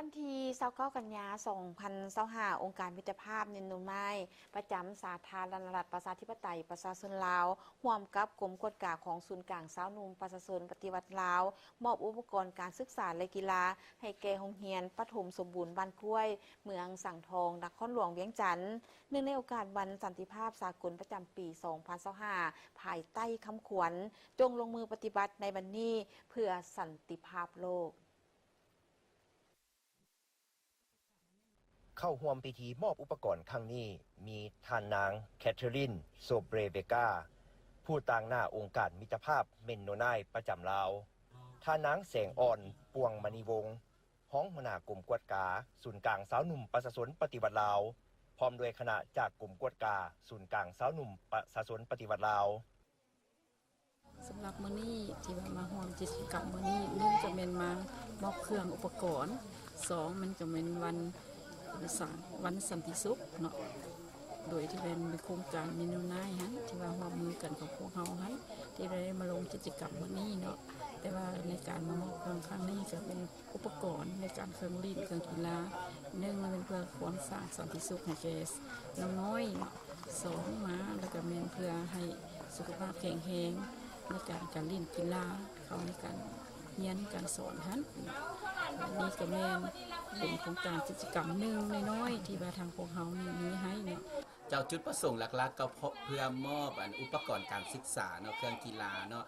วันที่29กันยา2025องค์การมิตรภาพนินนูไม้ประจำสาธารณรัฐประชาธิปไตยประชาชนลาวร่วมกับกรมกวดกาของศูนย์กลางสาวหนุ่มประชาชนปฏิวัติลาวมอบอุปกรณ์การศึกษาและกีฬาให้แก่โรงเรียนปฐมสมบูรณ์บ้านกล้วยเมืองสังทองนครหลวงเวียงจันทน์เนื่องในโอกาสวันสันติภาพสากลประจำปี2025ภายใต้คำขวัญจงลงมือปฏิบัติในวันนี้เพื่อสันติภาพโลกเข้าร่วมพิธีมอบอุปกรณ์ครั้งนี้มีท่านนางแคทเธอรีนโซเบรเบกาผู้ต่างหน้าองค์การมิตรภาพเมนโนไนประจำลาวท่านางแสงอ่อนปวงมณีวงศ์ห้องหัวหน้ากลุ่มกวดกาศูนย์กลางสาวหนุ่มประชาชนปฏิวัติลาวพร้อมด้วยคณะจากกลุ่มกวดกาศูนย์กลางสาวหนุ่มประชาชนปฏิวัติลาวสำหรับมื้อนี้ที่ว่ามาร่วมกิจกรรมมื้อนี้1จะเป็นมามอบเครื่องอุปกรณ์2มันจะเป็นวันสันติสุขเนาะโดยที่เป็นโครงการมินูไนฮะที่ว่าร่วมมือกันกับพวกเฮาฮะที่ได้มาลงกิจกรรมมื้อนี้เนาะแต่ว่าในการมามอบเครื่องครั้งนี้ก็เป็นอุปกรณ์ในการเครื่องเล่นเครื่องกีฬา1มันเป็นเพื่อความสร้างสันติสุขให้แก่น้อยๆ2มาแล้วก็เป็นเพื่อให้สุขภาพแข็งแรงในการเล่นกีฬาเข้าในการเรียนการสอนฮะนี่ก็เป็นโครงการกิจกรรมหนึ่งน้อยๆที่ว่าทางพวกเฮามีให้เนี่ยเจ้าจุดประสงค์หลักๆก็เพื่อมอบอุปกรณ์การศึกษาเนาะเครื่องกีฬาเนาะ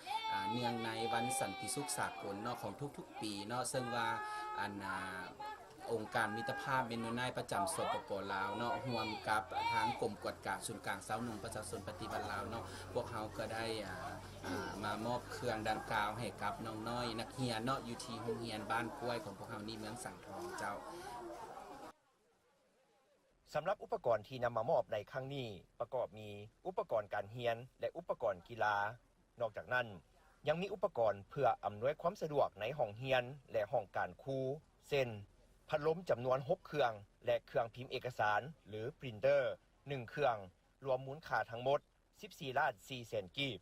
เนื่องในวันสันติสุขสากลเนาะของทุกๆปีเนาะซึ่งว่าองค์การมิตรภาพเมนโนไนประจำสปป.ลาวเนาะร่วมกับทางกรมกวดกาศูนย์กลางสาวหนุ่มประชาชนปฏิบัติลาวเนาะพวกเฮาก็ได้มามอบเครื่องดังกล่าวให้กับน้องน้อยนักเรียนเนาะอยู่ที่โรงเรียนบ้านกล้วยของพวกเฮานี่เมืองสังทองเจ้าสำหรับอุปกรณ์ที่นำมามอบในครั้งนี้ประกอบมีอุปกรณ์การเรียนและอุปกรณ์กีฬานอกจากนั้นยังมีอุปกรณ์เพื่ออำนวยความสะดวกในห้องเรียนและห้องการครูเช่นพัดลมจำนวน6เครื่องและเครื่องพิมพ์เอกสารหรือปรินเตอร์1เครื่องรวมมูลค่าทั้งหมด14 ล้าน4แสนกีบ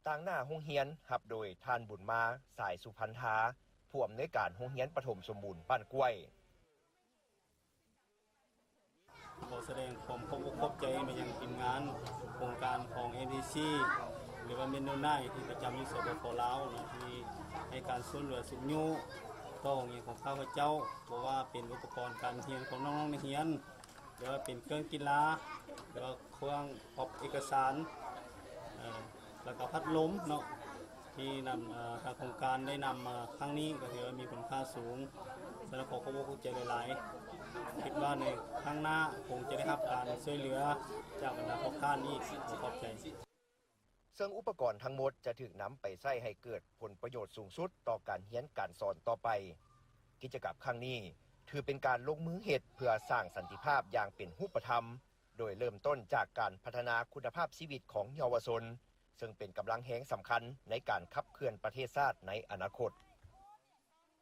ต่างหน้าโรงเรียนหับโดยท่านบุญมาสายสุพรรณธาผู้อำนวยการโรงเรียนปฐมสมบูรณ์บ้านกล้วยขอแสดงความเคารพขอบใจมายังทีมงานโครงการของ MDC หรือว่าเมนโนไนที่ประจำอยู่สปป.ลาวนะที่ให้การช่วยเหลือสุขยุต่อโรงเรียนของข้าพเจ้าเพราะว่าเป็นอุปกรณ์การเรียนของน้องๆนักเรียนหรือว่าเป็นเครื่องกีฬาหรือว่าเครื่องพอบเอกสารแล้วก็พัดลมเนาะที่นำทางโครงการได้นำมาครั้งนี้ก็ถือว่ามีคุณค่าสูงสำหรับขอขอบคุณใจหลายๆคิดว่าในครั้งหน้าคงจะได้รับการช่วยเหลือจากบรรดาพ่อค้านี้ขอบใจซึ่งอุปกรณ์ทั้งหมดจะถูกนำไปใช้ให้เกิดผลประโยชน์สูงสุดต่อการเรียนการสอนต่อไปกิจกรรมครั้งนี้ถือเป็นการลงมือเฮ็ดเพื่อสร้างสันติภาพอย่างเป็นรูปธรรมโดยเริ่มต้นจากการพัฒนาคุณภาพชีวิตของเยาวชนซึ่งเป็นกำลังแห่งสำคัญในการขับเคลื่อนประเทศชาติในอนาคต